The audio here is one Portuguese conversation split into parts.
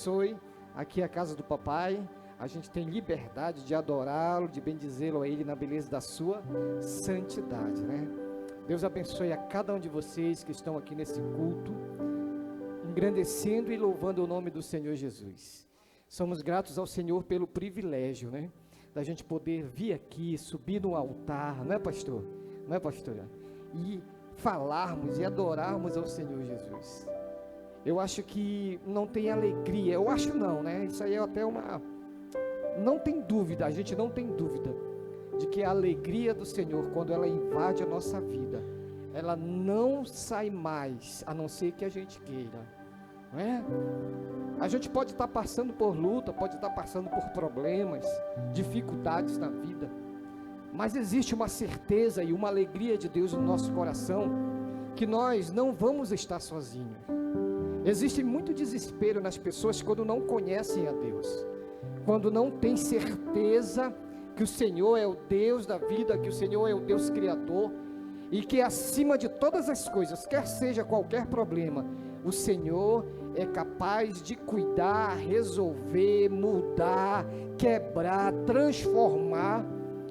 abençoe. Aqui é a casa do papai. A gente tem liberdade de adorá-lo, de bendizê-lo a ele na beleza da sua santidade, né? Deus abençoe a cada um de vocês que estão aqui nesse culto, engrandecendo e louvando o nome do Senhor Jesus. Somos gratos ao Senhor pelo privilégio, né, da gente poder vir aqui, subir no altar, não é, pastor? Não é, pastora? E falarmos e adorarmos ao Senhor Jesus. Eu acho que não tem alegria, eu acho não, né? Isso aí é até uma... Não tem dúvida, a gente não tem dúvida de que a alegria do Senhor, quando ela invade a nossa vida, ela não sai mais, a não ser que a gente queira, não é? A gente pode estar passando por luta, pode estar passando por problemas, dificuldades na vida, mas existe uma certeza e uma alegria de Deus no nosso coração, que nós não vamos estar sozinhos. Existe muito desespero nas pessoas quando não conhecem a Deus, quando não têm certeza que o Senhor é o Deus da vida, que o Senhor é o Deus Criador, e que acima de todas as coisas, quer seja qualquer problema, o Senhor é capaz de cuidar, resolver, mudar, quebrar, transformar,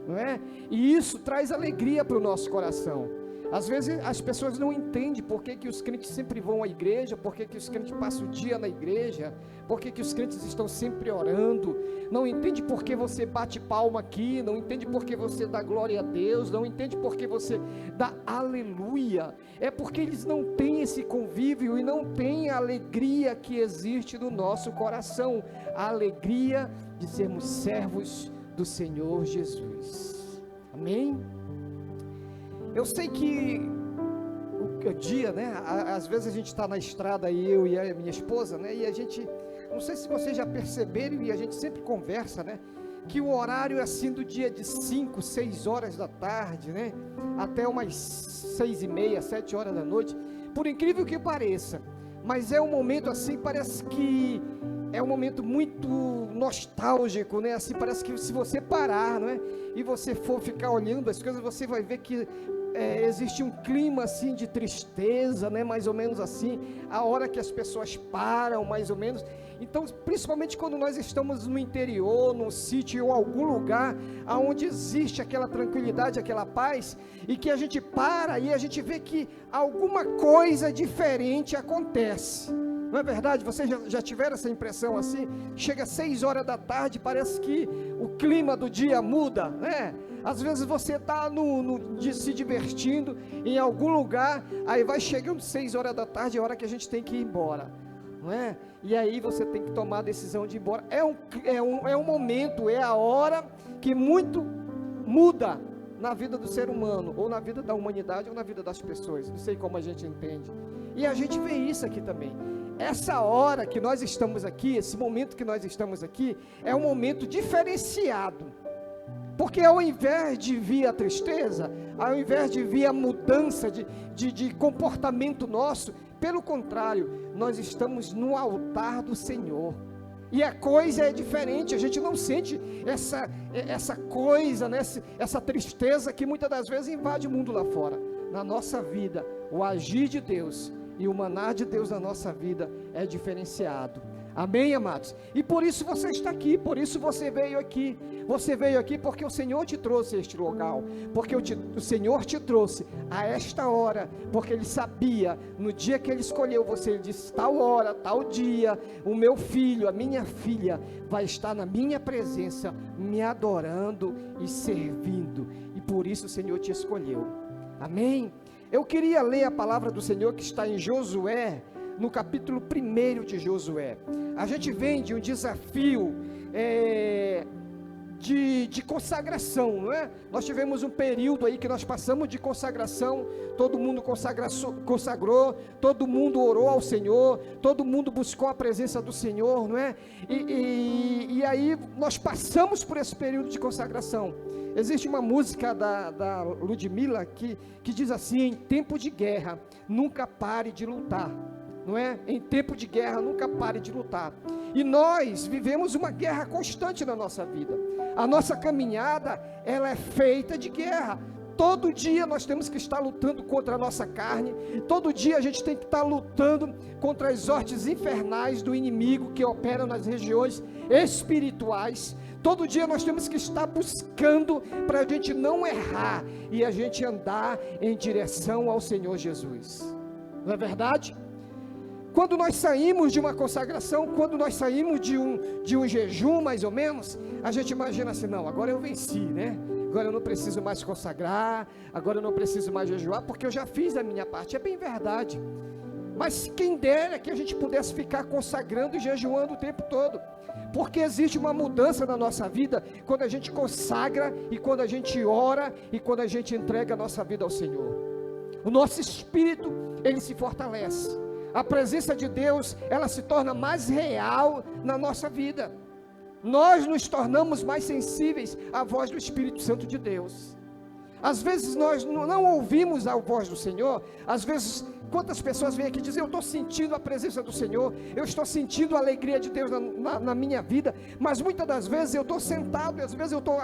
não é? E isso traz alegria para o nosso coração. Às vezes as pessoas não entendem por que os crentes sempre vão à igreja, por que os crentes passam o dia na igreja, por que os crentes estão sempre orando, não entende por que você bate palma aqui, não entende por que você dá glória a Deus, não entende por que você dá aleluia, é porque eles não têm esse convívio e não têm a alegria que existe no nosso coração, a alegria de sermos servos do Senhor Jesus. Amém? Eu sei que o dia, né, às vezes a gente está na estrada, eu e a minha esposa, né, e a gente, não sei se vocês já perceberam, e a gente sempre conversa, né, que o horário é assim do dia de 5, 6 horas da tarde, né, até umas 6h30, 7 horas da noite, por incrível que pareça, mas é um momento assim, parece que é um momento muito nostálgico, né, assim, parece que se você parar, não é, e você for ficar olhando as coisas, você vai ver que existe um clima assim de tristeza, né, mais ou menos assim, a hora que as pessoas param, mais ou menos. Então, principalmente quando nós estamos no interior, no sítio ou algum lugar onde existe aquela tranquilidade, aquela paz, e que a gente para e a gente vê que alguma coisa diferente acontece. Não é verdade? Vocês já tiveram essa impressão assim? Chega às 6 horas da tarde, parece que o clima do dia muda, né? Às vezes você está se divertindo em algum lugar, aí vai chegando 6 horas da tarde, é a hora que a gente tem que ir embora, não é? E aí você tem que tomar a decisão de ir embora. É um momento, é a hora que muito muda na vida do ser humano, ou na vida da humanidade, ou na vida das pessoas. Não sei como a gente entende. E a gente vê isso aqui também. Essa hora que nós estamos aqui, esse momento que nós estamos aqui, é um momento diferenciado. Porque ao invés de vir a tristeza, ao invés de vir a mudança de comportamento nosso, pelo contrário, nós estamos no altar do Senhor. E a coisa é diferente, a gente não sente essa coisa, né, essa tristeza que muitas das vezes invade o mundo lá fora. Na nossa vida, o agir de Deus e o manar de Deus na nossa vida é diferenciado. Amém, amados? E por isso você está aqui, por isso você veio aqui. Você veio aqui porque o Senhor te trouxe a este local, porque o Senhor te trouxe a esta hora, porque Ele sabia, no dia que Ele escolheu você, Ele disse, tal hora, tal dia, o meu filho, a minha filha, vai estar na minha presença, me adorando e servindo, e por isso o Senhor te escolheu. Amém? Eu queria ler a palavra do Senhor que está em Josué, no capítulo 1 de Josué. A gente vem de um desafio de consagração, não é? Nós tivemos um período aí que nós passamos de consagração, todo mundo consagrou, todo mundo orou ao Senhor, todo mundo buscou a presença do Senhor, não é? E aí nós passamos por esse período de consagração. Existe uma música da Ludmilla que diz assim: em tempo de guerra, nunca pare de lutar. Não é? Em tempo de guerra, nunca pare de lutar. E nós vivemos uma guerra constante na nossa vida. A nossa caminhada, ela é feita de guerra. Todo dia nós temos que estar lutando contra a nossa carne. Todo dia a gente tem que estar lutando contra as hortes infernais do inimigo que opera nas regiões espirituais. Todo dia nós temos que estar buscando para a gente não errar e a gente andar em direção ao Senhor Jesus. Não é verdade? Quando nós saímos de uma consagração, quando nós saímos de um jejum mais ou menos, a gente imagina assim, não, agora eu venci, né? Agora eu não preciso mais consagrar, agora eu não preciso mais jejuar, porque eu já fiz a minha parte. É bem verdade, mas quem dera que a gente pudesse ficar consagrando e jejuando o tempo todo, porque existe uma mudança na nossa vida, quando a gente consagra, e quando a gente ora, e quando a gente entrega a nossa vida ao Senhor. O nosso espírito, ele se fortalece, a presença de Deus, ela se torna mais real na nossa vida. Nós nos tornamos mais sensíveis à voz do Espírito Santo de Deus. Às vezes nós não ouvimos a voz do Senhor. Às vezes, quantas pessoas vêm aqui dizer, eu estou sentindo a presença do Senhor, eu estou sentindo a alegria de Deus na minha vida, mas muitas das vezes eu estou sentado, e às vezes eu estou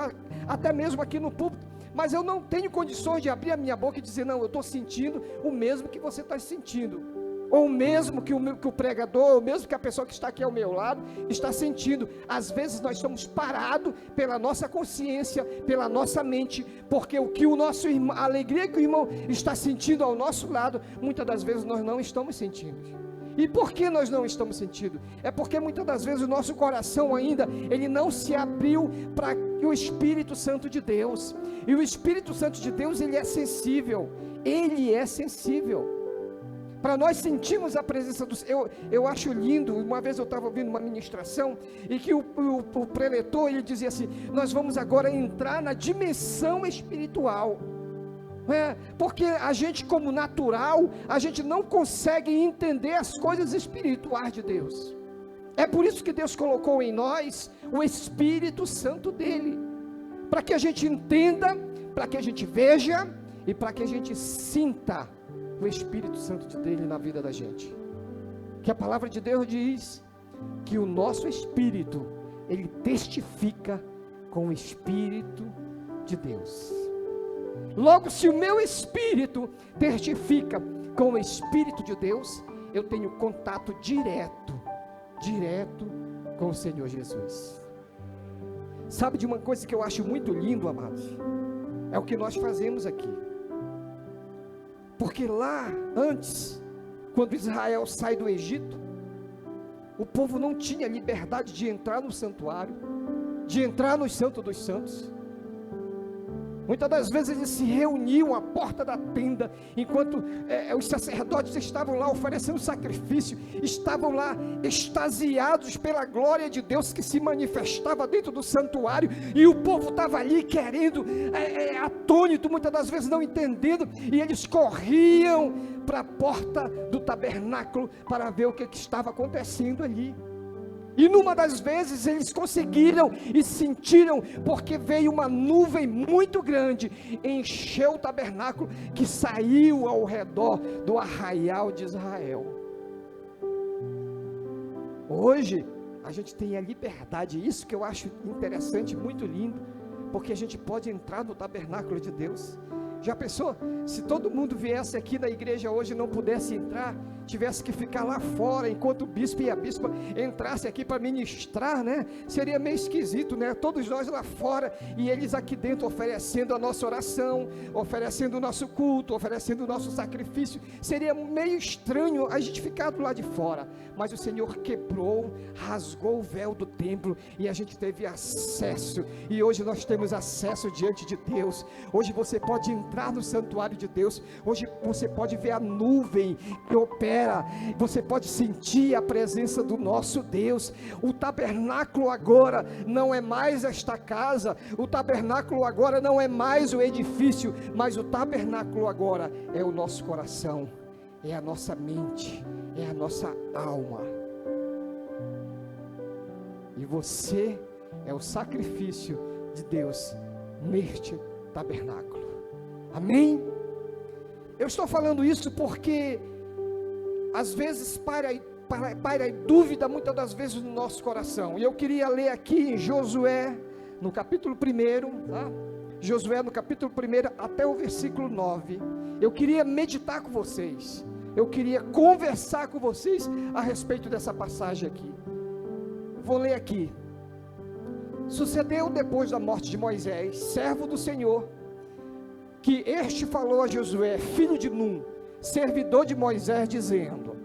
até mesmo aqui no púlpito, mas eu não tenho condições de abrir a minha boca e dizer, não, eu estou sentindo o mesmo que você está sentindo, ou mesmo que o pregador, ou mesmo que a pessoa que está aqui ao meu lado está sentindo. Às vezes nós estamos parados pela nossa consciência, pela nossa mente, porque a alegria que o irmão está sentindo ao nosso lado, muitas das vezes nós não estamos sentindo. E por que nós não estamos sentindo? É porque muitas das vezes o nosso coração ainda, ele não se abriu para o Espírito Santo de Deus. E o Espírito Santo de Deus, ele é sensível. Ele é sensível. Para nós sentirmos a presença do Senhor. Eu acho lindo, uma vez eu estava ouvindo uma ministração, e que o preletor, ele dizia assim, nós vamos agora entrar na dimensão espiritual, porque a gente como natural, a gente não consegue entender as coisas espirituais de Deus. É por isso que Deus colocou em nós o Espírito Santo dele, para que a gente entenda, para que a gente veja, e para que a gente sinta o Espírito Santo dele na vida da gente. Que a palavra de Deus diz que o nosso espírito, ele testifica com o Espírito de Deus. Logo, se o meu espírito testifica com o Espírito de Deus, eu tenho contato direto com o Senhor Jesus. Sabe de uma coisa que eu acho muito lindo, amados? É o que nós fazemos aqui. Porque lá, antes, quando Israel sai do Egito, o povo não tinha liberdade de entrar no santuário, de entrar no Santo dos Santos. Muitas das vezes eles se reuniam à porta da tenda, enquanto os sacerdotes estavam lá oferecendo sacrifício, estavam lá extasiados pela glória de Deus que se manifestava dentro do santuário, e o povo estava ali querendo, atônito, muitas das vezes não entendendo, e eles corriam para a porta do tabernáculo para ver o que estava acontecendo ali. E numa das vezes eles conseguiram e sentiram, porque veio uma nuvem muito grande, encheu o tabernáculo, que saiu ao redor do arraial de Israel. Hoje a gente tem a liberdade, isso que eu acho interessante, muito lindo, porque a gente pode entrar no tabernáculo de Deus. Já pensou, se todo mundo viesse aqui na igreja hoje e não pudesse entrar, tivesse que ficar lá fora, enquanto o bispo e a bispa entrassem aqui para ministrar, né? Seria meio esquisito, né? Todos nós lá fora, e eles aqui dentro oferecendo a nossa oração, oferecendo o nosso culto, oferecendo o nosso sacrifício. Seria meio estranho a gente ficar do lado de fora, mas o Senhor quebrou, rasgou o véu do templo, e a gente teve acesso, e hoje nós temos acesso diante de Deus. Hoje você pode entrar no santuário de Deus, hoje você pode ver a nuvem que opera, você pode sentir a presença do nosso Deus. O tabernáculo agora não é mais esta casa, o tabernáculo agora não é mais o edifício, mas o tabernáculo agora é o nosso coração, é a nossa mente, é a nossa alma. E você é o sacrifício de Deus neste tabernáculo. Amém? Eu estou falando isso porque às vezes paira dúvida muitas das vezes no nosso coração. E eu queria ler aqui em Josué, no capítulo 1, tá? Josué no capítulo 1 até o versículo 9. Eu queria meditar com vocês, eu queria conversar com vocês a respeito dessa passagem aqui. Vou ler aqui. Sucedeu depois da morte de Moisés, servo do Senhor, que este falou a Josué, filho de Num, servidor de Moisés, dizendo: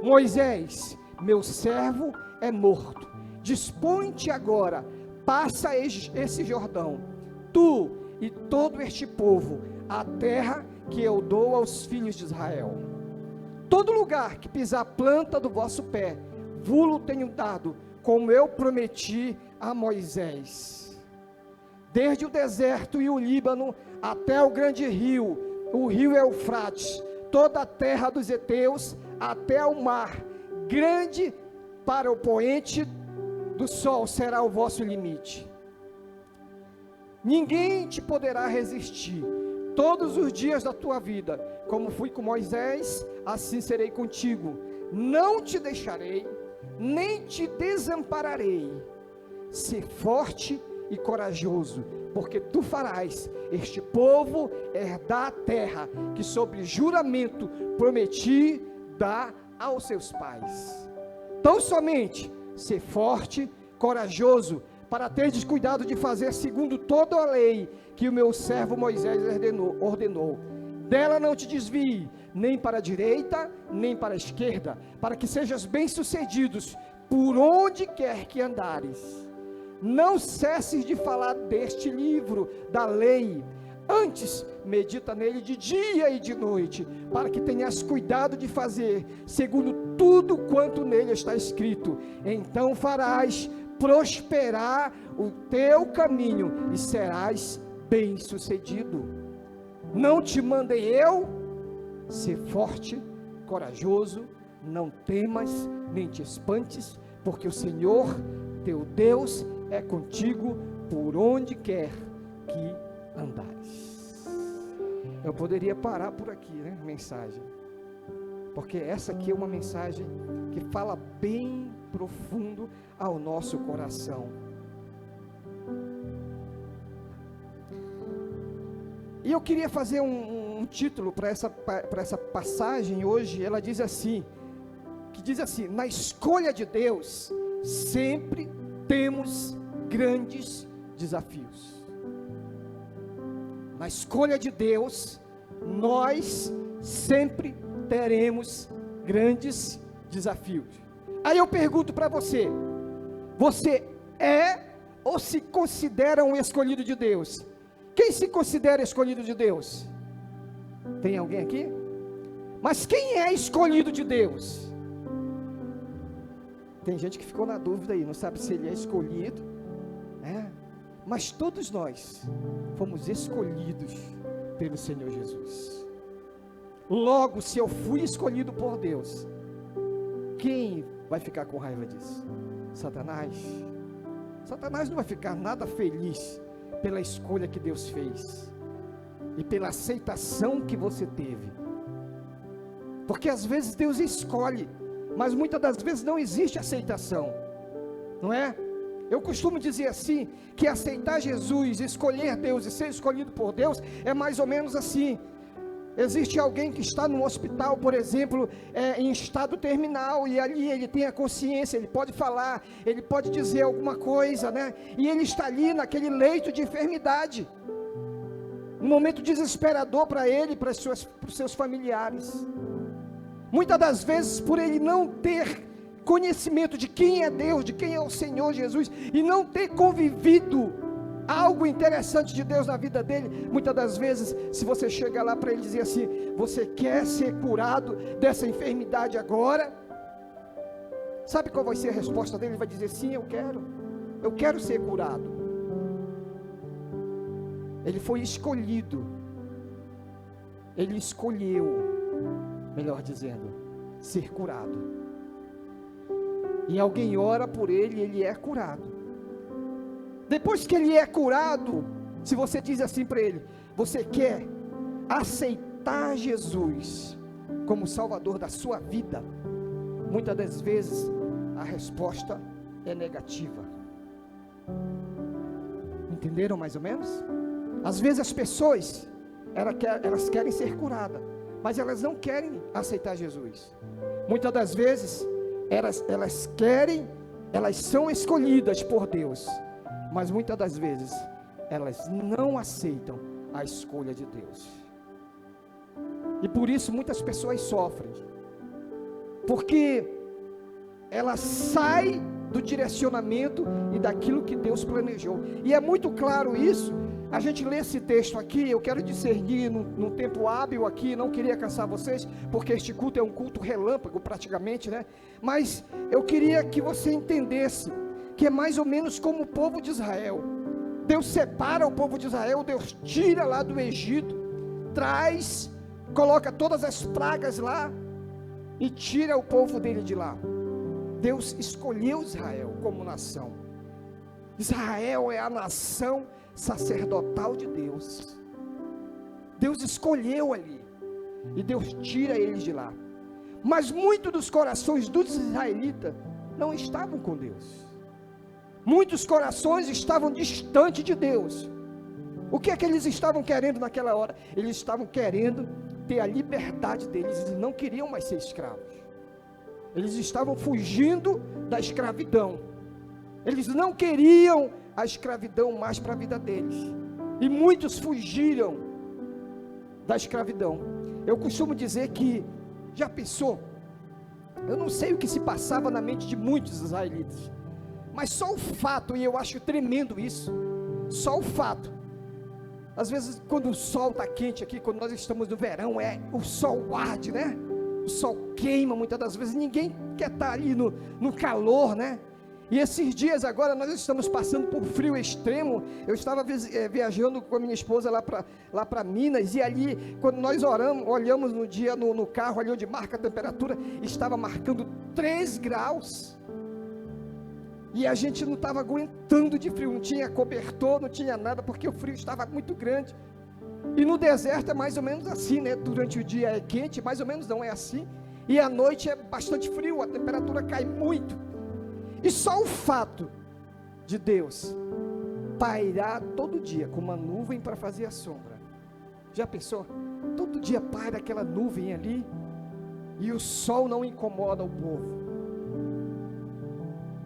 Moisés, meu servo é morto, dispõe-te agora, passa esse Jordão, tu e todo este povo, a terra que eu dou aos filhos de Israel. Todo lugar que pisar a planta do vosso pé, vos tenho dado, como eu prometi a Moisés. Desde o deserto e o Líbano, até o grande rio, o rio Eufrates, toda a terra dos heteus, até o mar, grande para o poente do sol será o vosso limite. Ninguém te poderá resistir, todos os dias da tua vida, como fui com Moisés, assim serei contigo, não te deixarei, nem te desampararei. Ser forte e corajoso, porque tu farás este povo herdar a terra, que sob juramento prometi dar aos seus pais. Tão somente ser forte, corajoso, para teres cuidado de fazer segundo toda a lei que o meu servo Moisés ordenou. Dela não te desvie, nem para a direita, nem para a esquerda, para que sejas bem-sucedidos por onde quer que andares. Não cesses de falar deste livro da lei, antes medita nele de dia e de noite, para que tenhas cuidado de fazer segundo tudo quanto nele está escrito. Então farás prosperar o teu caminho e serás bem-sucedido. Não te mandei eu? Ser forte, corajoso, não temas, nem te espantes, porque o Senhor, teu Deus, é contigo por onde quer que andares. Eu poderia parar por aqui, né, mensagem, porque essa aqui é uma mensagem que fala bem profundo ao nosso coração. E eu queria fazer um título para essa passagem hoje. Ela diz assim, na escolha de Deus, sempre temos grandes desafios. Na escolha de Deus, nós sempre teremos grandes desafios. Aí eu pergunto para você: você é ou se considera um escolhido de Deus? Quem se considera escolhido de Deus? Tem alguém aqui? Mas quem é escolhido de Deus? Tem gente que ficou na dúvida aí, não sabe se ele é escolhido, né? Mas todos nós fomos escolhidos pelo Senhor Jesus. Logo, se eu fui escolhido por Deus, quem vai ficar com raiva disso? Satanás. Satanás não vai ficar nada feliz pela escolha que Deus fez e pela aceitação que você teve, porque às vezes Deus escolhe, mas muitas das vezes não existe aceitação, não é? Eu costumo dizer assim, que aceitar Jesus, escolher Deus e ser escolhido por Deus, é mais ou menos assim. Existe alguém que está no hospital, por exemplo, em estado terminal, e ali ele tem a consciência, ele pode falar, ele pode dizer alguma coisa, né? E ele está ali naquele leito de enfermidade, um momento desesperador para ele, para os seus familiares. Muitas das vezes, por ele não ter conhecimento de quem é Deus, de quem é o Senhor Jesus, e não ter convivido algo interessante de Deus na vida dele, muitas das vezes, se você chega lá para ele dizer assim: você quer ser curado dessa enfermidade agora? Sabe qual vai ser a resposta dele? Ele vai dizer: sim, eu quero ser curado. Ele foi escolhido, ele escolheu, melhor dizendo, ser curado. E alguém ora por ele e ele é curado. Depois que ele é curado, se você diz assim para ele: você quer aceitar Jesus como Salvador da sua vida? Muitas das vezes a resposta é negativa. Entenderam mais ou menos? Às vezes as pessoas, elas querem ser curadas, mas elas não querem aceitar Jesus. Muitas das vezes, elas são escolhidas por Deus, mas muitas das vezes, elas não aceitam a escolha de Deus. E por isso muitas pessoas sofrem, porque ela sai do direcionamento e daquilo que Deus planejou. E é muito claro isso. A gente lê esse texto aqui, eu quero discernir num tempo hábil aqui, não queria cansar vocês, porque este culto é um culto relâmpago praticamente, né? Mas eu queria que você entendesse, que é mais ou menos como o povo de Israel. Deus separa o povo de Israel, Deus tira lá do Egito, traz, coloca todas as pragas lá, e tira o povo dele de lá. Deus escolheu Israel como nação. Israel é a nação sacerdotal de Deus. Deus escolheu ali, e Deus tira eles de lá. Mas muitos dos corações dos israelitas não estavam com Deus. Muitos corações estavam distantes de Deus. O que é que eles estavam querendo naquela hora? Eles estavam querendo ter a liberdade deles, eles não queriam mais ser escravos. Eles estavam fugindo da escravidão. Eles não queriam a escravidão mais para a vida deles. E muitos fugiram da escravidão. Eu costumo dizer que, já pensou? Eu não sei o que se passava na mente de muitos israelitas, mas só o fato, e eu acho tremendo isso, só o fato, às vezes quando o sol está quente aqui, quando nós estamos no verão, o sol arde, né? O sol queima muitas das vezes, ninguém quer estar ali no calor, né? E esses dias agora nós estamos passando por frio extremo. Eu estava viajando com a minha esposa lá para Minas, e ali, quando nós olhamos no dia no carro, ali onde marca a temperatura, estava marcando 3 graus, e a gente não estava aguentando de frio, não tinha cobertor, não tinha nada, porque o frio estava muito grande. E no deserto é mais ou menos assim, né? Durante o dia é quente, mais ou menos não é assim, e à noite é bastante frio, a temperatura cai muito. E só o fato de Deus pairar todo dia com uma nuvem para fazer a sombra, já pensou? Todo dia paira aquela nuvem ali, e o sol não incomoda o povo,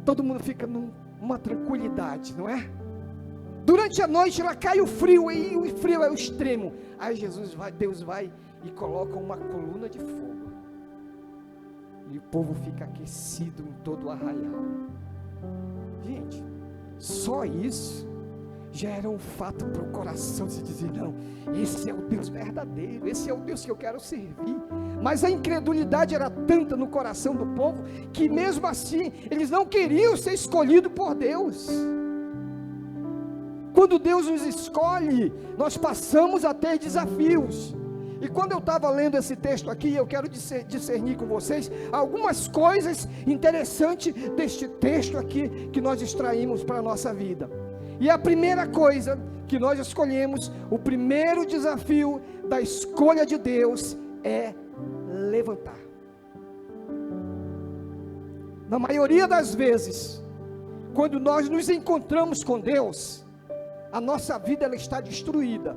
todo mundo fica numa tranquilidade, não é? Durante a noite lá cai o frio, e o frio é o extremo. Aí Deus vai e coloca uma coluna de fogo, e o povo fica aquecido em todo o arraial. Gente, só isso já era um fato para o coração se dizer: não, esse é o Deus verdadeiro, esse é o Deus que eu quero servir. Mas a incredulidade era tanta no coração do povo, que mesmo assim, eles não queriam ser escolhidos por Deus. Quando Deus nos escolhe, nós passamos a ter desafios. E quando eu estava lendo esse texto aqui, eu quero discernir com vocês algumas coisas interessantes deste texto aqui, que nós extraímos para a nossa vida. E a primeira coisa que nós escolhemos, o primeiro desafio da escolha de Deus é levantar. Na maioria das vezes, quando nós nos encontramos com Deus, a nossa vida ela está destruída.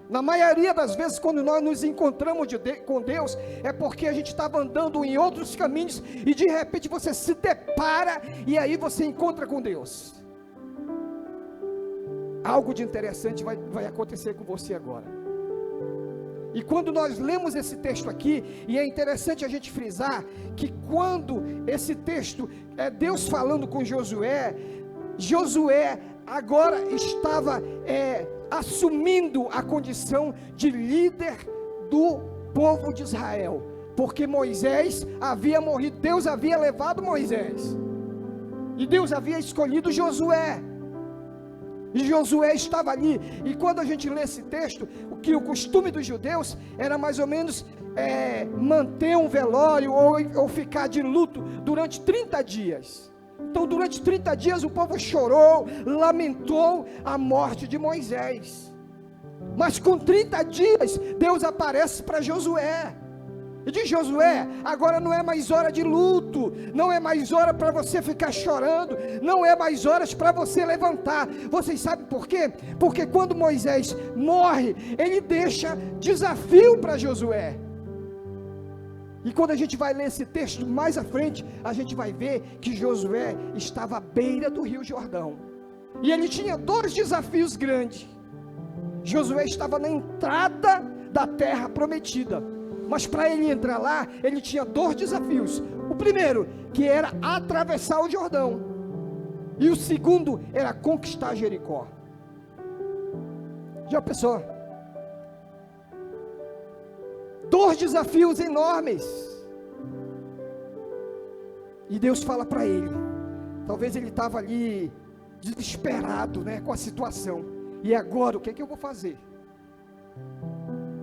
Na maioria das vezes, quando nós nos encontramos com Deus, é porque a gente estava andando em outros caminhos, e de repente você se depara, e aí você encontra com Deus. Algo de interessante vai acontecer com você agora. E quando nós lemos esse texto aqui, e é interessante a gente frisar, que quando esse texto é Deus falando com Josué agora estava assumindo a condição de líder do povo de Israel, porque Moisés havia morrido, Deus havia levado Moisés, e Deus havia escolhido Josué, e Josué estava ali. E quando a gente lê esse texto, o costume dos judeus era mais ou menos manter um velório, ou ficar de luto durante 30 dias, então durante 30 dias o povo chorou, lamentou a morte de Moisés. Mas com 30 dias, Deus aparece para Josué, E diz: Josué, agora não é mais hora de luto, não é mais hora para você ficar chorando, não é mais horas para você levantar. Vocês sabem por quê? Porque quando Moisés morre, ele deixa desafio para Josué. E quando a gente vai ler esse texto mais à frente, a gente vai ver que Josué estava à beira do Rio Jordão, e ele tinha 2 desafios grandes. Josué estava na entrada da terra prometida, mas para ele entrar lá, ele tinha 2 desafios. O primeiro, que era atravessar o Jordão, e o segundo era conquistar Jericó. Já pensou? 2 desafios enormes. E Deus fala para ele, talvez ele estava ali desesperado, né, com a situação. E agora, o que é que eu vou fazer?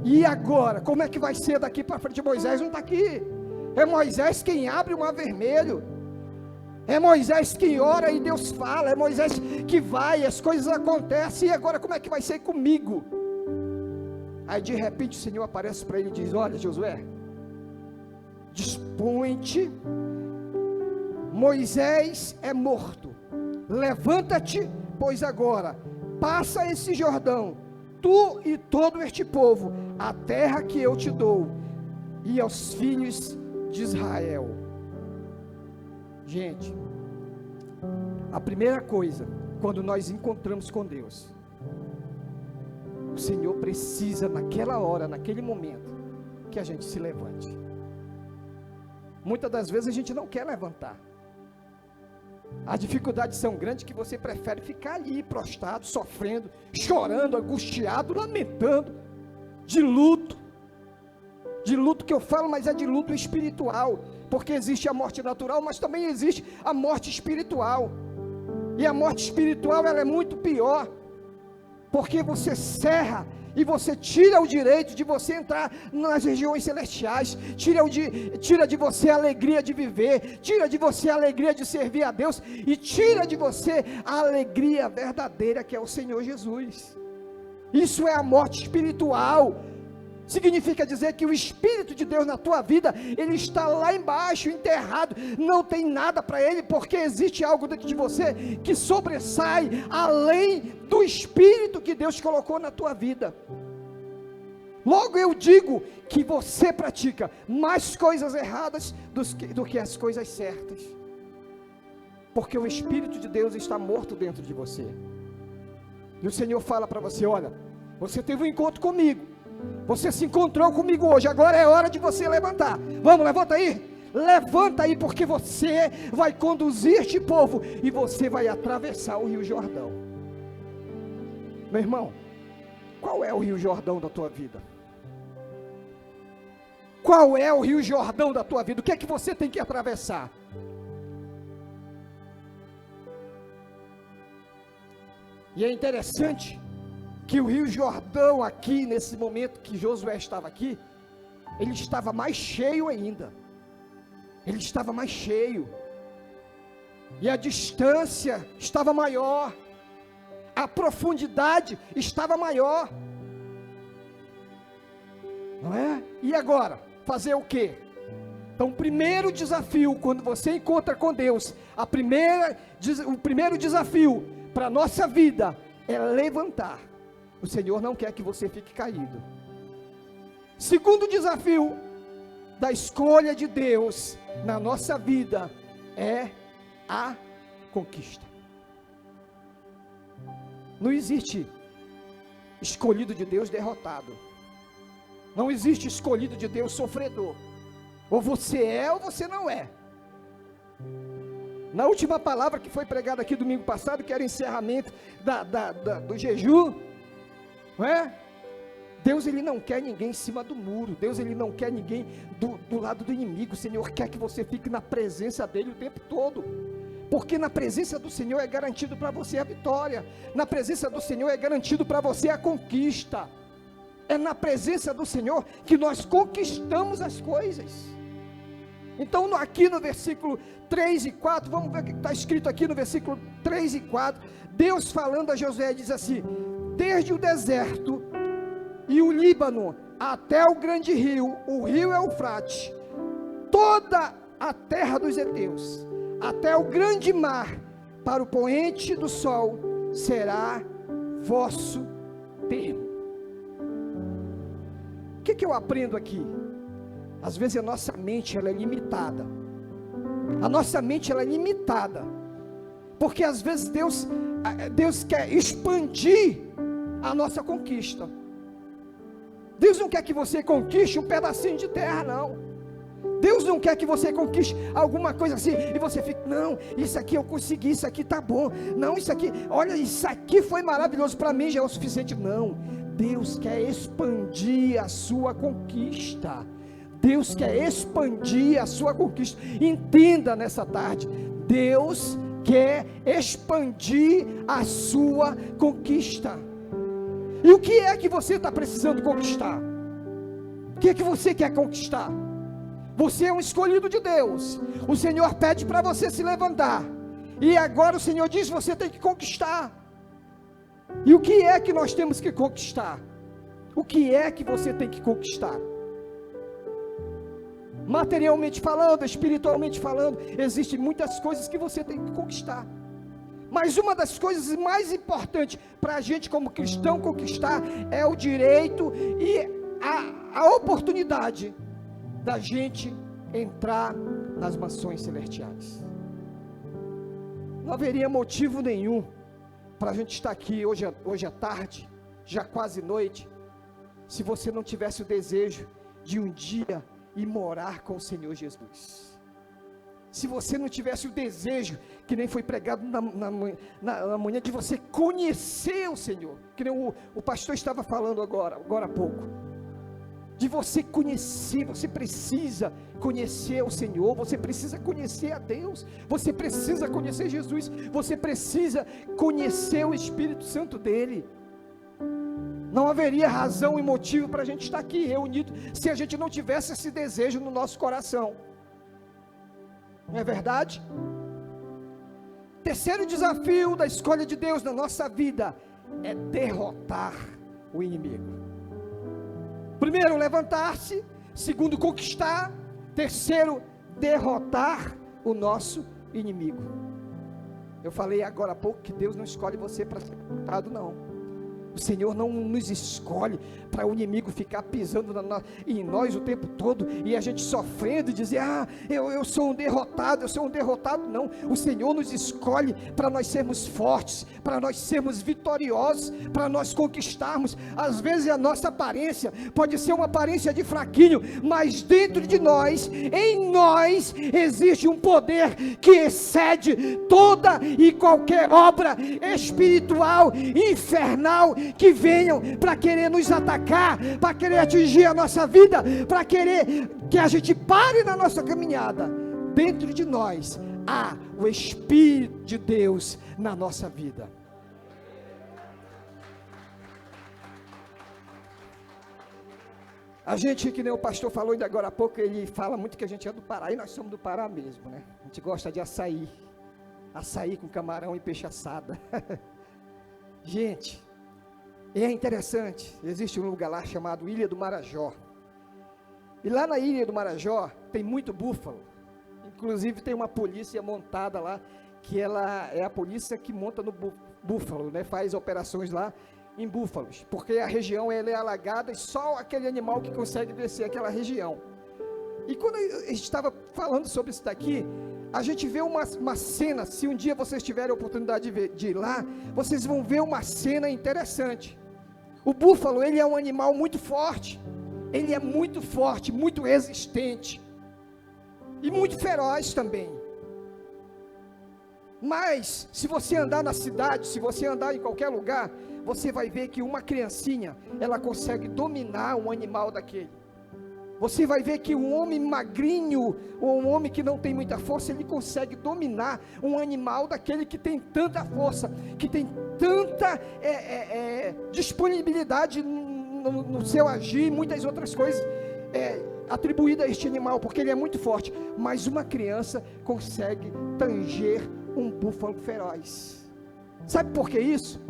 E agora, como é que vai ser daqui para frente? Moisés não está aqui. É Moisés quem abre o mar vermelho. É Moisés que ora e Deus fala. É Moisés que vai, as coisas acontecem. E agora, como é que vai ser comigo? Aí de repente o Senhor aparece para ele e diz: olha, Josué, dispõe-te, Moisés é morto, levanta-te, pois agora passa esse Jordão, tu e todo este povo, a terra que eu te dou, e aos filhos de Israel. Gente, a primeira coisa, quando nós encontramos com Deus, o Senhor precisa naquela hora, naquele momento, que a gente se levante. Muitas das vezes a gente não quer levantar. As dificuldades são grandes que você prefere ficar ali prostrado, sofrendo, chorando, angustiado, lamentando, de luto que eu falo, mas é de luto espiritual, porque existe a morte natural, mas também existe a morte espiritual, e a morte espiritual ela é muito pior, porque você cerra e você tira o direito de você entrar nas regiões celestiais, tira de você a alegria de viver, tira de você a alegria de servir a Deus, e tira de você a alegria verdadeira que é o Senhor Jesus. Isso é a morte espiritual. Significa dizer que o Espírito de Deus na tua vida, ele está lá embaixo, enterrado, não tem nada para ele, porque existe algo dentro de você que sobressai além do Espírito que Deus colocou na tua vida. Logo eu digo que você pratica mais coisas erradas do que as coisas certas, porque o Espírito de Deus está morto dentro de você. E o Senhor fala para você: olha, você teve um encontro comigo, você se encontrou comigo hoje, agora é hora de você levantar. Vamos, levanta aí, porque você vai conduzir este povo, e você vai atravessar o Rio Jordão. Meu irmão, qual é o Rio Jordão da tua vida? Qual é o Rio Jordão da tua vida? O que é que você tem que atravessar? E é interessante que o Rio Jordão aqui, nesse momento que Josué estava aqui, ele estava mais cheio ainda, ele estava mais cheio, e a distância estava maior, a profundidade estava maior, não é? E agora, fazer o quê? Então, o primeiro desafio, quando você encontra com Deus, o primeiro desafio para a nossa vida é levantar. O Senhor não quer que você fique caído. Segundo desafio da escolha de Deus na nossa vida é a conquista. Não existe escolhido de Deus derrotado. Não existe escolhido de Deus sofredor. Ou você é ou você não é. Na última palavra que foi pregada aqui domingo passado, que era o encerramento do jejum, não é? Deus, ele não quer ninguém em cima do muro. Deus, ele não quer ninguém do lado do inimigo. O Senhor quer que você fique na presença dele o tempo todo, porque na presença do Senhor é garantido para você a vitória, na presença do Senhor é garantido para você a conquista. É na presença do Senhor que nós conquistamos as coisas. Então aqui no versículo 3 e 4, vamos ver o que está escrito aqui no versículo 3 e 4, Deus falando a Josué diz assim: desde o deserto e o Líbano até o grande rio, o rio Eufrates, toda a terra dos heteus, até o grande mar, para o poente do sol, será vosso termo. O que eu aprendo aqui? Às vezes a nossa mente ela é limitada. A nossa mente ela é limitada. Porque às vezes Deus quer expandir a nossa conquista. Deus não quer que você conquiste um pedacinho de terra, não. Deus não quer que você conquiste alguma coisa assim, e você fica, não, isso aqui eu consegui, isso aqui tá bom, não, isso aqui, olha, isso aqui foi maravilhoso, para mim já é o suficiente. Não, Deus quer expandir a sua conquista. Deus quer expandir a sua conquista. Entenda nessa tarde, Deus quer expandir a sua conquista. E o que é que você está precisando conquistar? O que é que você quer conquistar? Você é um escolhido de Deus. O Senhor pede para você se levantar, e agora o Senhor diz, você tem que conquistar. E o que é que nós temos que conquistar? O que é que você tem que conquistar? Materialmente falando, espiritualmente falando, existem muitas coisas que você tem que conquistar. Mas uma das coisas mais importantes para a gente como cristão conquistar é o direito e a oportunidade da gente entrar nas mansões celestiais. Não haveria motivo nenhum para a gente estar aqui hoje à tarde, já quase noite, se você não tivesse o desejo de um dia ir morar com o Senhor Jesus. Se você não tivesse o desejo, que nem foi pregado na manhã, de você conhecer o Senhor, que nem o pastor estava falando agora há pouco, de você conhecer, você precisa conhecer o Senhor, você precisa conhecer a Deus, você precisa conhecer Jesus, você precisa conhecer o Espírito Santo dele. Não haveria razão e motivo para a gente estar aqui reunido, se a gente não tivesse esse desejo no nosso coração. Não é verdade? Terceiro desafio da escolha de Deus na nossa vida é derrotar o inimigo. Primeiro, levantar-se. Segundo, conquistar. Terceiro, derrotar o nosso inimigo. Eu falei agora há pouco que Deus não escolhe você para ser derrotado, não. O Senhor não nos escolhe para o inimigo ficar pisando em nós o tempo todo, e a gente sofrendo e dizer, eu sou um derrotado, não. O Senhor nos escolhe para nós sermos fortes, para nós sermos vitoriosos, para nós conquistarmos. Às vezes a nossa aparência pode ser uma aparência de fraquinho, mas dentro de nós, em nós, existe um poder que excede toda e qualquer obra espiritual, infernal, que venham para querer nos atacar, para querer atingir a nossa vida, para querer que a gente pare na nossa caminhada. Dentro de nós há o Espírito de Deus na nossa vida. A gente, que nem o pastor falou ainda agora há pouco, ele fala muito que a gente é do Pará, e nós somos do Pará mesmo, né? A gente gosta de açaí com camarão e peixe assada. Gente, é interessante, existe um lugar lá chamado Ilha do Marajó, e lá na Ilha do Marajó tem muito búfalo, inclusive tem uma polícia montada lá, que ela é a polícia que monta no búfalo, né? Faz operações lá em búfalos, porque a região ela é alagada e só aquele animal que consegue descer aquela região. E quando a gente estava falando sobre isso daqui, a gente vê uma cena, se um dia vocês tiverem a oportunidade de ir lá, vocês vão ver uma cena interessante. O búfalo, ele é um animal muito forte, muito resistente, e muito feroz também. Mas, se você andar na cidade, se você andar em qualquer lugar, você vai ver que uma criancinha, ela consegue dominar um animal daquele. Você vai ver que um homem magrinho, ou um homem que não tem muita força, ele consegue dominar um animal daquele que tem tanta força, que tem tanta disponibilidade no seu agir, muitas outras coisas atribuídas a este animal, porque ele é muito forte. Mas uma criança consegue tanger um búfalo feroz. Sabe por que isso?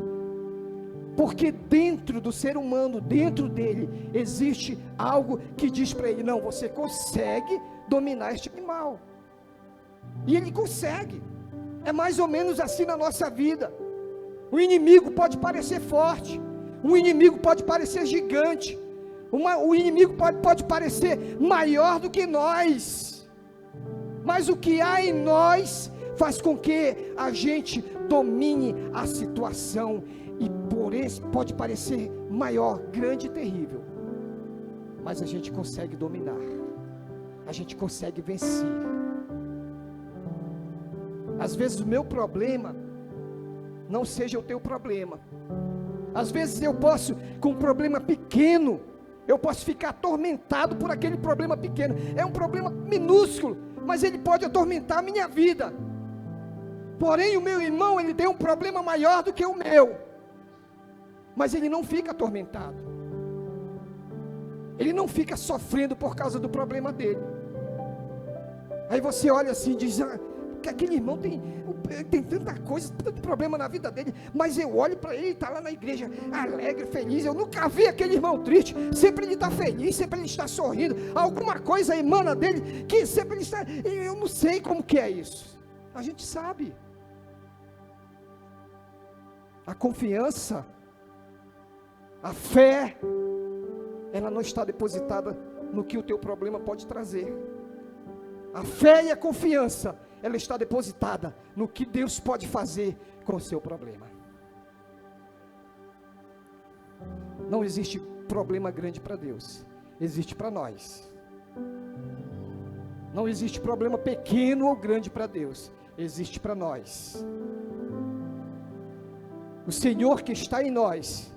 Porque dentro do ser humano, dentro dele, existe algo que diz para ele: não, você consegue dominar este animal. E ele consegue. É mais ou menos assim na nossa vida. O inimigo pode parecer forte, o inimigo pode parecer gigante, o inimigo pode parecer maior do que nós, mas o que há em nós faz com que a gente domine a situação, e por isso pode parecer maior, grande e terrível, mas a gente consegue dominar, a gente consegue vencer. Às vezes o meu problema não seja o teu problema. Às vezes eu posso, com um problema pequeno, eu posso ficar atormentado por aquele problema pequeno. É um problema minúsculo, mas ele pode atormentar a minha vida. Porém o meu irmão, ele tem um problema maior do que o meu, mas ele não fica atormentado, ele não fica sofrendo por causa do problema dele. Aí você olha assim e diz: que aquele irmão tem tanta coisa, tanto problema na vida dele, mas eu olho para ele, está lá na igreja, alegre, feliz. Eu nunca vi aquele irmão triste, sempre ele está feliz, sempre ele está sorrindo, alguma coisa emana dele, que sempre ele está, eu não sei como que é isso. A gente sabe. A confiança, a fé, ela não está depositada no que o teu problema pode trazer. A fé e a confiança, ela está depositada no que Deus pode fazer com o seu problema. Não existe problema grande para Deus, existe para nós. Não existe problema pequeno ou grande para Deus, existe para nós. O Senhor que está em nós,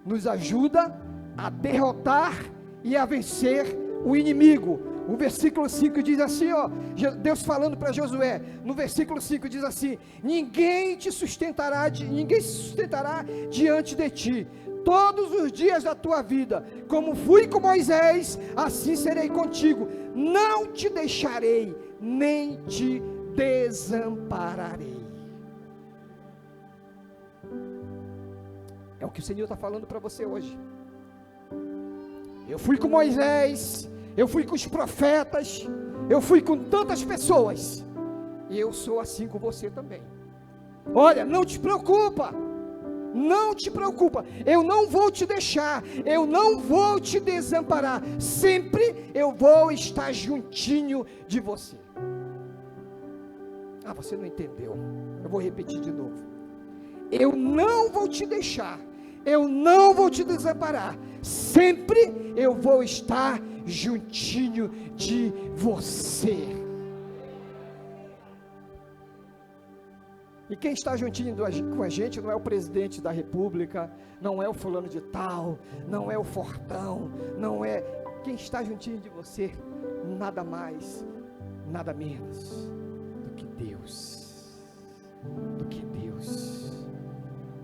nos ajuda a derrotar e a vencer o inimigo. O versículo 5 diz assim, ó, Deus falando para Josué, no versículo 5 diz assim: ninguém se sustentará diante de ti, todos os dias da tua vida, como fui com Moisés, assim serei contigo, não te deixarei, nem te desampararei. É o que o Senhor está falando para você hoje. Eu fui com Moisés, eu fui com os profetas, eu fui com tantas pessoas, e eu sou assim com você também. Olha, não te preocupa, não te preocupa, eu não vou te deixar, eu não vou te desamparar, sempre eu vou estar juntinho de você. Ah, você não entendeu, eu vou repetir de novo. Eu não vou te deixar, eu não vou te desamparar, sempre eu vou estar juntinho de você. E quem está juntinho com a gente não é o presidente da república, não é o fulano de tal, não é o fortão, não é, quem está juntinho de você, nada mais, nada menos do que Deus, do que Deus,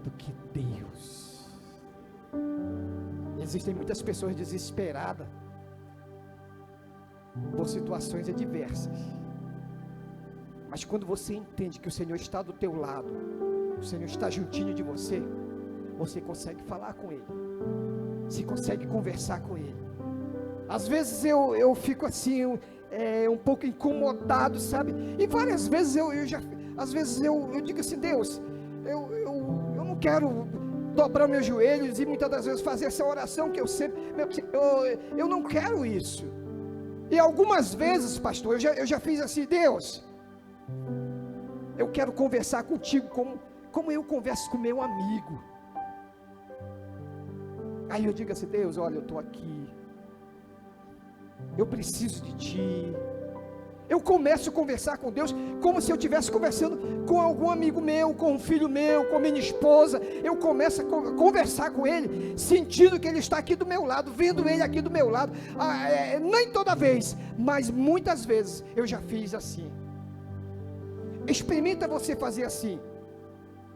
do que Deus. Existem muitas pessoas desesperadas por situações adversas, mas quando você entende que o Senhor está do teu lado, o Senhor está juntinho de você, você consegue falar com Ele, você consegue conversar com Ele. Às vezes eu fico assim, um pouco incomodado, sabe, e várias vezes eu digo assim: Deus, eu não quero dobrar meus joelhos e muitas das vezes fazer essa oração que eu sempre, eu não quero isso. E algumas vezes, pastor, eu já fiz assim: Deus, eu quero conversar contigo como eu converso com meu amigo. Aí eu digo assim: Deus, olha, eu estou aqui, eu preciso de ti. Eu começo a conversar com Deus como se eu estivesse conversando com algum amigo meu, com um filho meu, com minha esposa. Eu começo a conversar com Ele, sentindo que Ele está aqui do meu lado, vendo Ele aqui do meu lado. Nem toda vez, mas muitas vezes eu já fiz assim. Experimenta você fazer assim,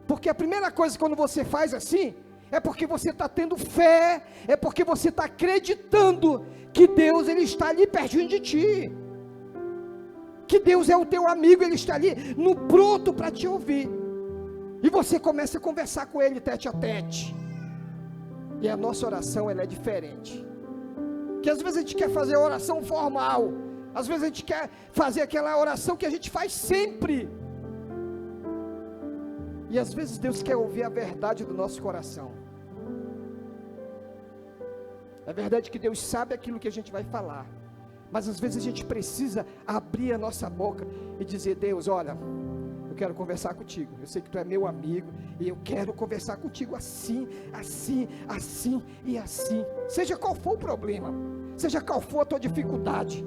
porque a primeira coisa quando você faz assim, é porque você está tendo fé, é porque você está acreditando que Deus, Ele está ali pertinho de ti, que Deus é o teu amigo, Ele está ali no pronto para te ouvir, e você começa a conversar com Ele tete a tete. E a nossa oração, ela é diferente. Que às vezes a gente quer fazer a oração formal, às vezes a gente quer fazer aquela oração que a gente faz sempre. E às vezes Deus quer ouvir a verdade do nosso coração. É verdade que Deus sabe aquilo que a gente vai falar, mas às vezes a gente precisa abrir a nossa boca e dizer: Deus, olha, eu quero conversar contigo, eu sei que tu é meu amigo, e eu quero conversar contigo assim, assim, assim e assim, seja qual for o problema, seja qual for a tua dificuldade,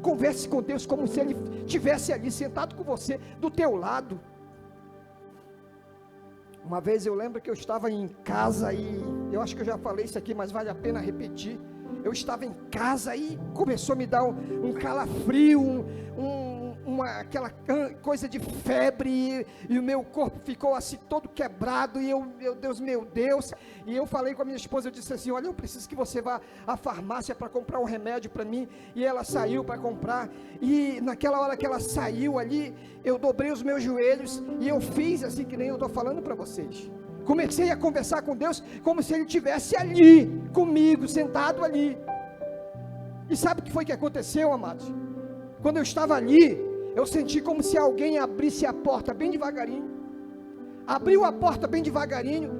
converse com Deus como se Ele estivesse ali, sentado com você, do teu lado. Uma vez eu lembro que eu estava em casa, e eu acho que eu já falei isso aqui, mas vale a pena repetir. Eu estava em casa e começou a me dar um calafrio, aquela coisa de febre, e o meu corpo ficou assim todo quebrado, e meu Deus, e eu falei com a minha esposa, eu disse assim: olha, eu preciso que você vá à farmácia para comprar um remédio para mim. E ela saiu para comprar, e naquela hora que ela saiu ali, eu dobrei os meus joelhos, e eu fiz assim que nem eu estou falando para vocês. Comecei a conversar com Deus, como se Ele estivesse ali, comigo, sentado ali. E sabe o que foi que aconteceu, amados? Quando eu estava ali, eu senti como se alguém abrisse a porta bem devagarinho, abriu a porta bem devagarinho,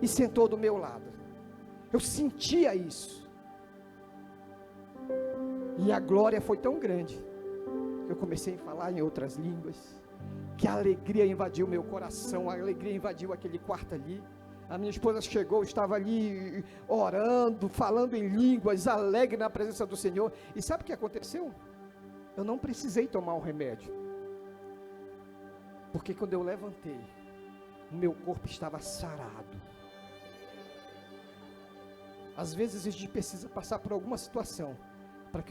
e sentou do meu lado. Eu sentia isso, e a glória foi tão grande, que eu comecei a falar em outras línguas, que a alegria invadiu meu coração, a alegria invadiu aquele quarto ali. A minha esposa chegou, estava ali orando, falando em línguas, alegre na presença do Senhor. E sabe o que aconteceu? Eu não precisei tomar um remédio, porque quando eu levantei, o meu corpo estava sarado. Às vezes a gente precisa passar por alguma situação, para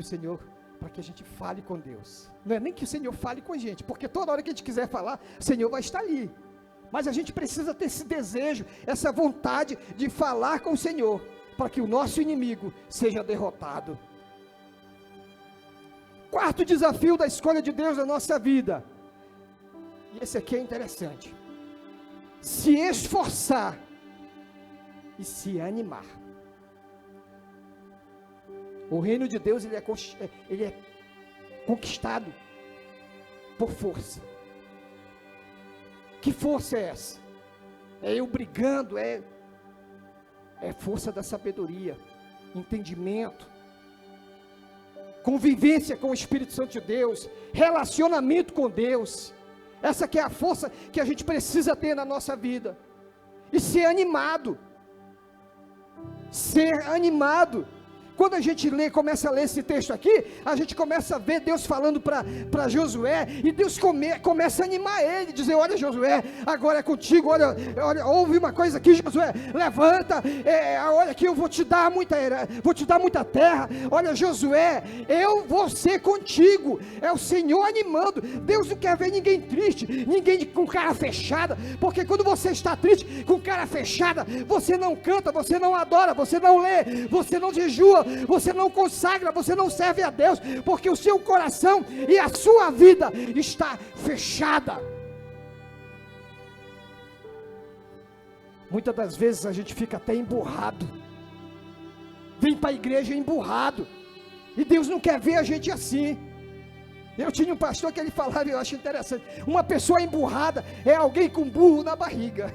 que a gente fale com Deus. Não é nem que o Senhor fale com a gente, porque toda hora que a gente quiser falar, o Senhor vai estar ali. Mas a gente precisa ter esse desejo, essa vontade de falar com o Senhor, para que o nosso inimigo seja derrotado. Quarto desafio da escolha de Deus na nossa vida, e esse aqui é interessante: se esforçar e se animar. O reino de Deus, ele é conquistado por força. Que força é essa? É eu brigando, é força da sabedoria, entendimento, convivência com o Espírito Santo de Deus, relacionamento com Deus. Essa que é a força que a gente precisa ter na nossa vida. E ser animado. Quando a gente começa a ler esse texto aqui, a gente começa a ver Deus falando para Josué, e Deus começa a animar ele, dizer: olha Josué, agora é contigo, olha, ouve uma coisa aqui Josué, levanta, olha aqui, eu vou te dar muita terra, olha Josué, eu vou ser contigo. É o Senhor animando. Deus não quer ver ninguém triste, ninguém com cara fechada, porque quando você está triste, com cara fechada, você não canta, você não adora, você não lê, você não jejua, você não consagra, você não serve a Deus, porque o seu coração e a sua vida está fechada. Muitas das vezes a gente fica até emburrado, vem para a igreja emburrado, e Deus não quer ver a gente assim. Eu tinha um pastor que ele falava, eu acho interessante: uma pessoa emburrada é alguém com burro na barriga.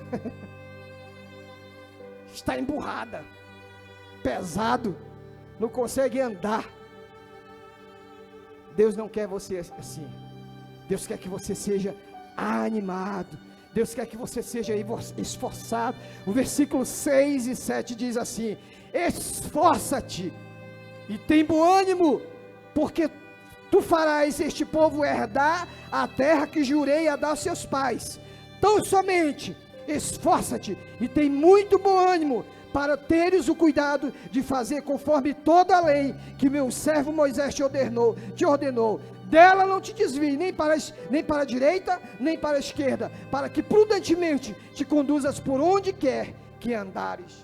Está emburrada, pesado, não consegue andar. Deus não quer você assim. Deus quer que você seja animado. Deus quer que você seja esforçado. O versículo 6 e 7 diz assim: esforça-te e tem bom ânimo, porque tu farás este povo herdar a terra que jurei a dar aos seus pais. Tão somente esforça-te e tem muito bom ânimo, para teres o cuidado de fazer conforme toda a lei que meu servo Moisés te ordenou. Dela não te desvie, nem para a direita, nem para a esquerda, para que prudentemente te conduzas por onde quer que andares.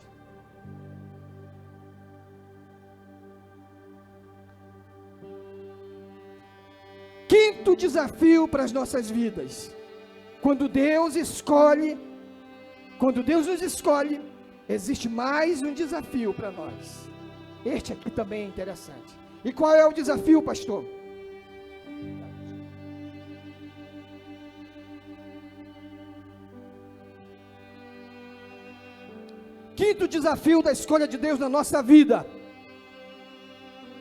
Quinto desafio para as nossas vidas: quando Deus nos escolhe, existe mais um desafio para nós. Este aqui também é interessante. E qual é o desafio, pastor? Quinto desafio da escolha de Deus na nossa vida,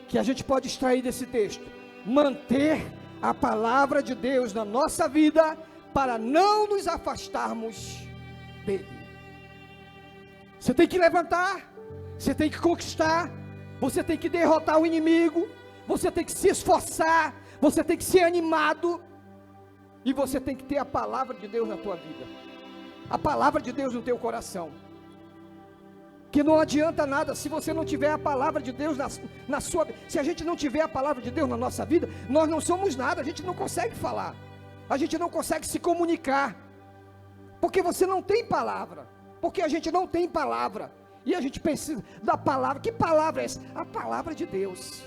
que a gente pode extrair desse texto: manter a palavra de Deus na nossa vida, para não nos afastarmos dele. Você tem que levantar, você tem que conquistar, você tem que derrotar o inimigo, você tem que se esforçar, você tem que ser animado, e você tem que ter a palavra de Deus na tua vida, a palavra de Deus no teu coração. Que não adianta nada se você não tiver a palavra de Deus na sua vida. Se a gente não tiver a palavra de Deus na nossa vida, nós não somos nada, a gente não consegue falar, a gente não consegue se comunicar, porque você não tem palavra, porque a gente não tem palavra, e a gente precisa da palavra. Que palavra é essa? A palavra de Deus,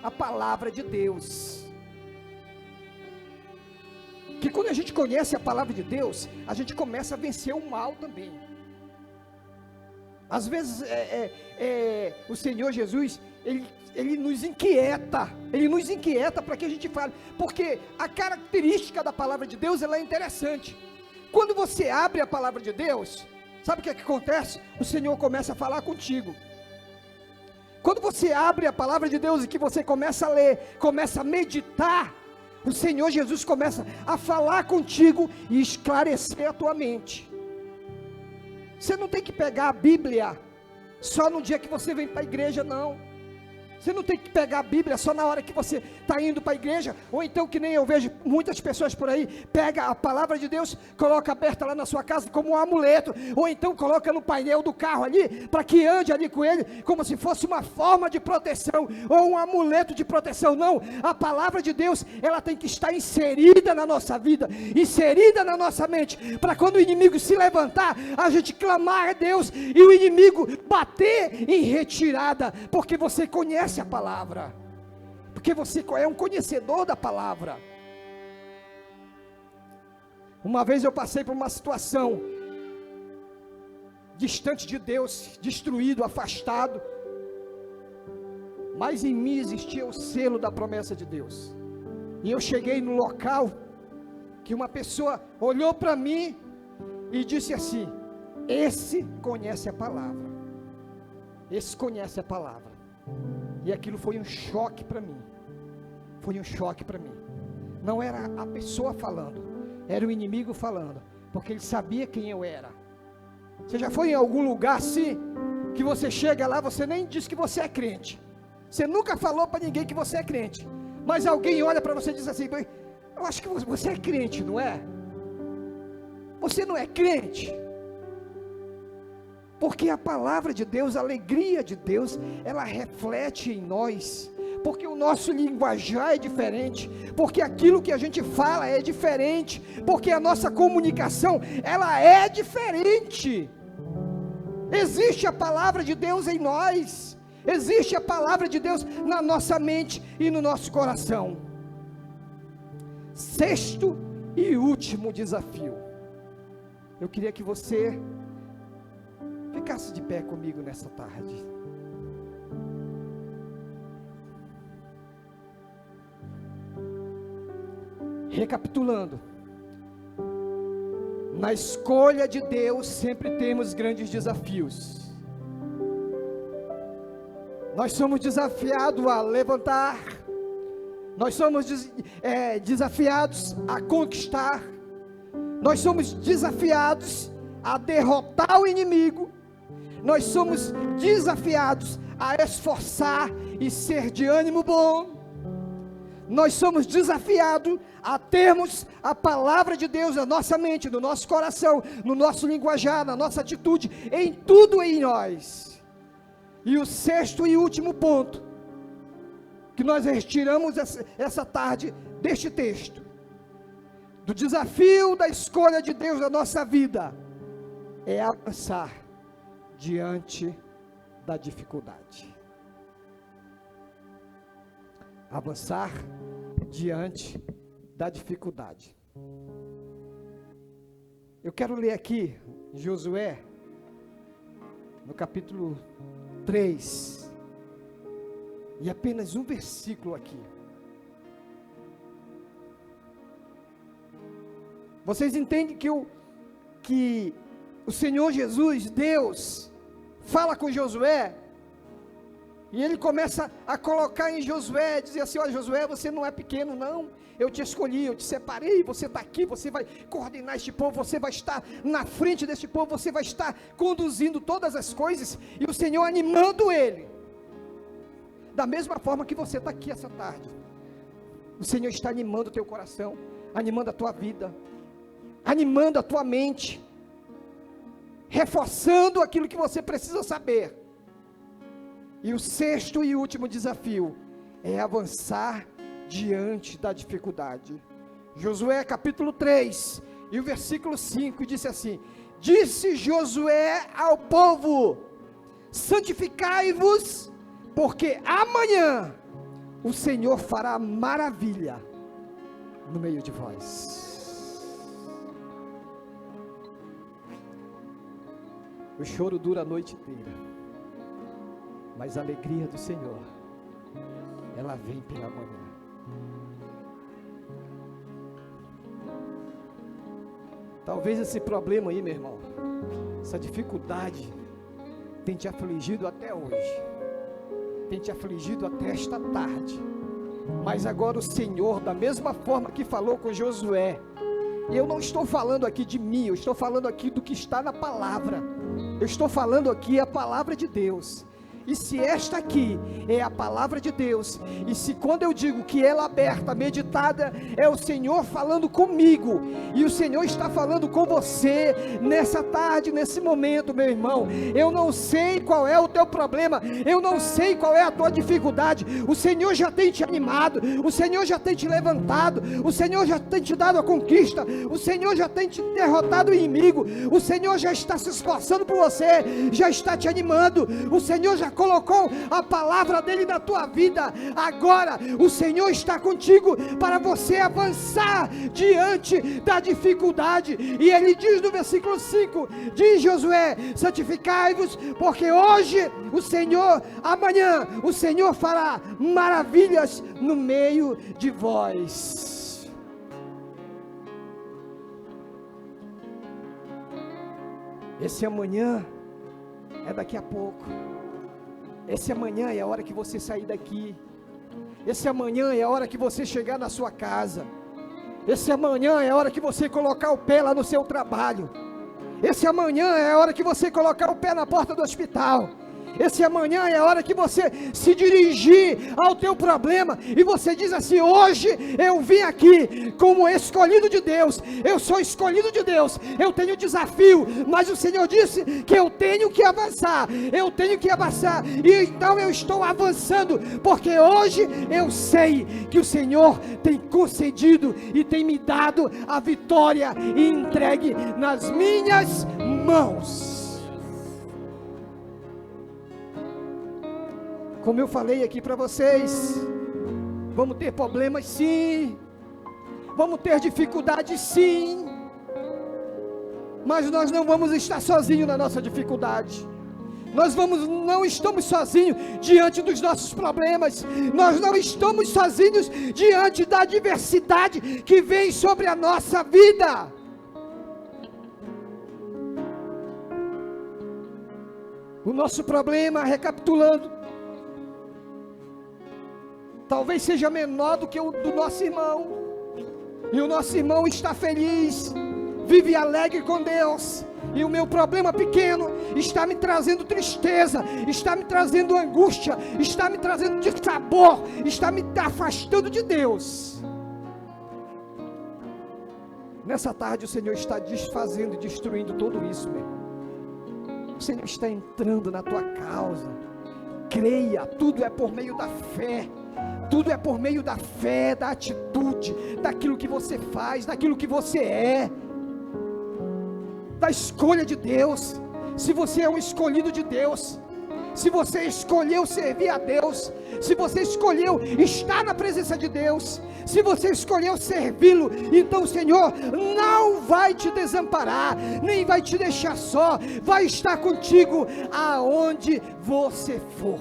a palavra de Deus. Que quando a gente conhece a palavra de Deus, a gente começa a vencer o mal também. Às vezes o Senhor Jesus, Ele nos inquieta para que a gente fale, porque a característica da palavra de Deus, ela é interessante. Quando você abre a palavra de Deus, sabe o que acontece? O Senhor começa a falar contigo. Quando você abre a palavra de Deus e que você começa a ler, começa a meditar, o Senhor Jesus começa a falar contigo e esclarecer a tua mente. Você não tem que pegar a Bíblia só no dia que você vem para a igreja, não. Você não tem que pegar a Bíblia só na hora que você está indo para a igreja, ou então, que nem eu vejo muitas pessoas por aí, pega a palavra de Deus, coloca aberta lá na sua casa como um amuleto, ou então coloca no painel do carro ali, para que ande ali com ele, como se fosse uma forma de proteção, ou um amuleto de proteção. Não, a palavra de Deus, ela tem que estar inserida na nossa vida, inserida na nossa mente, para quando o inimigo se levantar, a gente clamar a Deus, e o inimigo bater em retirada, porque você conhece a palavra, porque você é um conhecedor da palavra. Uma vez eu passei por uma situação distante de Deus, destruído, afastado, mas em mim existia o selo da promessa de Deus, e eu cheguei no local, que uma pessoa olhou para mim, e disse assim: esse conhece a palavra, esse conhece a palavra. E aquilo foi um choque para mim, não era a pessoa falando, era o inimigo falando, porque ele sabia quem eu era. Você já foi em algum lugar assim, que você chega lá, você nem diz que você é crente, você nunca falou para ninguém que você é crente, mas alguém olha para você e diz assim: eu acho que você é crente, não é? Você não é crente? Porque a palavra de Deus, a alegria de Deus, ela reflete em nós, porque o nosso linguajar é diferente, porque aquilo que a gente fala é diferente, porque a nossa comunicação, ela é diferente. Existe a palavra de Deus em nós, existe a palavra de Deus na nossa mente e no nosso coração. Sexto e último desafio, eu queria que você ficasse de pé comigo nessa tarde. Recapitulando, na escolha de Deus sempre temos grandes desafios. Nós somos desafiados a levantar, nós somos desafiados a conquistar, nós somos desafiados a derrotar o inimigo, nós somos desafiados a esforçar e ser de ânimo bom, nós somos desafiados a termos a palavra de Deus na nossa mente, no nosso coração, no nosso linguajar, na nossa atitude, em tudo em nós. E o sexto e último ponto, que nós retiramos essa tarde deste texto, do desafio da escolha de Deus na nossa vida, é avançar diante da dificuldade. Avançar diante da dificuldade. Eu quero ler aqui Josué, no capítulo 3, e apenas um versículo aqui. Vocês entendem que o Senhor Jesus, Deus, fala com Josué, e ele começa a colocar em Josué, dizer assim: olha Josué, você não é pequeno não, eu te escolhi, eu te separei, você está aqui, você vai coordenar este povo, você vai estar na frente deste povo, você vai estar conduzindo todas as coisas, e o Senhor animando ele, da mesma forma que você está aqui essa tarde. O Senhor está animando o teu coração, animando a tua vida, animando a tua mente, reforçando aquilo que você precisa saber. E o sexto e último desafio é avançar diante da dificuldade. Josué capítulo 3 e o versículo 5 disse assim: disse Josué ao povo: santificai-vos, porque amanhã o Senhor fará maravilha no meio de vós. O choro dura a noite inteira, mas a alegria do Senhor, ela vem pela manhã. Talvez esse problema aí, meu irmão, essa dificuldade, tem te afligido até hoje, tem te afligido até esta tarde, mas agora o Senhor, da mesma forma que falou com Josué, e eu não estou falando aqui de mim, eu estou falando aqui do que está na palavra, eu estou falando aqui a palavra de Deus. E se esta aqui é a palavra de Deus, e se quando eu digo que ela aberta, meditada, é o Senhor falando comigo, e o Senhor está falando com você, nessa tarde, nesse momento, meu irmão, eu não sei qual é o teu problema, eu não sei qual é a tua dificuldade, o Senhor já tem te animado, o Senhor já tem te levantado, o Senhor já tem te dado a conquista, o Senhor já tem te derrotado o inimigo, o Senhor já está se esforçando por você, já está te animando, o Senhor já colocou a palavra dele na tua vida. Agora o Senhor está contigo para você avançar diante da dificuldade, e ele diz no versículo 5, diz Josué: santificai-vos, porque hoje o Senhor, amanhã o Senhor fará maravilhas no meio de vós. Esse amanhã é daqui a pouco. Esse amanhã é a hora que você sair daqui. Esse amanhã é a hora que você chegar na sua casa. Esse amanhã é a hora que você colocar o pé lá no seu trabalho. Esse amanhã é a hora que você colocar o pé na porta do hospital. Esse amanhã é a hora que você se dirigir ao teu problema, e você diz assim: hoje eu vim aqui como escolhido de Deus, eu sou escolhido de Deus, eu tenho desafio, mas o Senhor disse que eu tenho que avançar, e então eu estou avançando, porque hoje eu sei que o Senhor tem concedido e tem me dado a vitória e entregue nas minhas mãos. Como eu falei aqui para vocês, vamos ter problemas sim, vamos ter dificuldades sim, mas nós não vamos estar sozinhos na nossa dificuldade, não estamos sozinhos diante dos nossos problemas, nós não estamos sozinhos diante da adversidade que vem sobre a nossa vida. O nosso problema, recapitulando, talvez seja menor do que o do nosso irmão, e o nosso irmão está feliz, vive alegre com Deus, e o meu problema pequeno está me trazendo tristeza, está me trazendo angústia, está me trazendo dissabor, está me afastando de Deus. Nessa tarde o Senhor está desfazendo e destruindo tudo isso, meu irmão. O Senhor está entrando na tua causa. Creia, tudo é por meio da fé. Tudo é por meio da fé, da atitude, daquilo que você faz, daquilo que você é, da escolha de Deus. Se você é um escolhido de Deus, se você escolheu servir a Deus, se você escolheu estar na presença de Deus, se você escolheu servi-lo, então o Senhor não vai te desamparar, nem vai te deixar só, vai estar contigo aonde você for.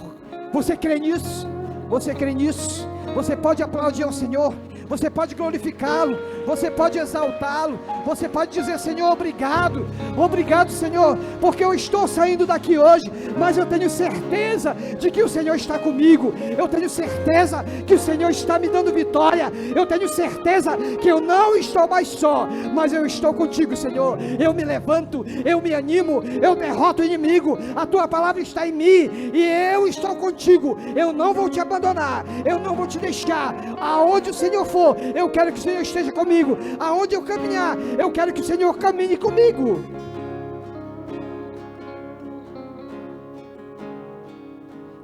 Você crê nisso? Você crê nisso? Você pode aplaudir ao Senhor, você pode glorificá-lo, você pode exaltá-lo, você pode dizer: Senhor, obrigado, obrigado, Senhor, porque eu estou saindo daqui hoje, mas eu tenho certeza de que o Senhor está comigo, eu tenho certeza que o Senhor está me dando vitória, eu tenho certeza que eu não estou mais só, mas eu estou contigo, Senhor. Eu me levanto, eu me animo, eu derroto o inimigo, a tua palavra está em mim, e eu estou contigo, eu não vou te abandonar, eu não vou te deixar. Aonde o Senhor for, eu quero que o Senhor esteja comigo. Aonde eu caminhar, eu quero que o Senhor caminhe comigo.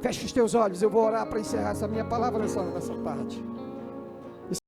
Feche os teus olhos, eu vou orar para encerrar essa minha palavra nessa tarde.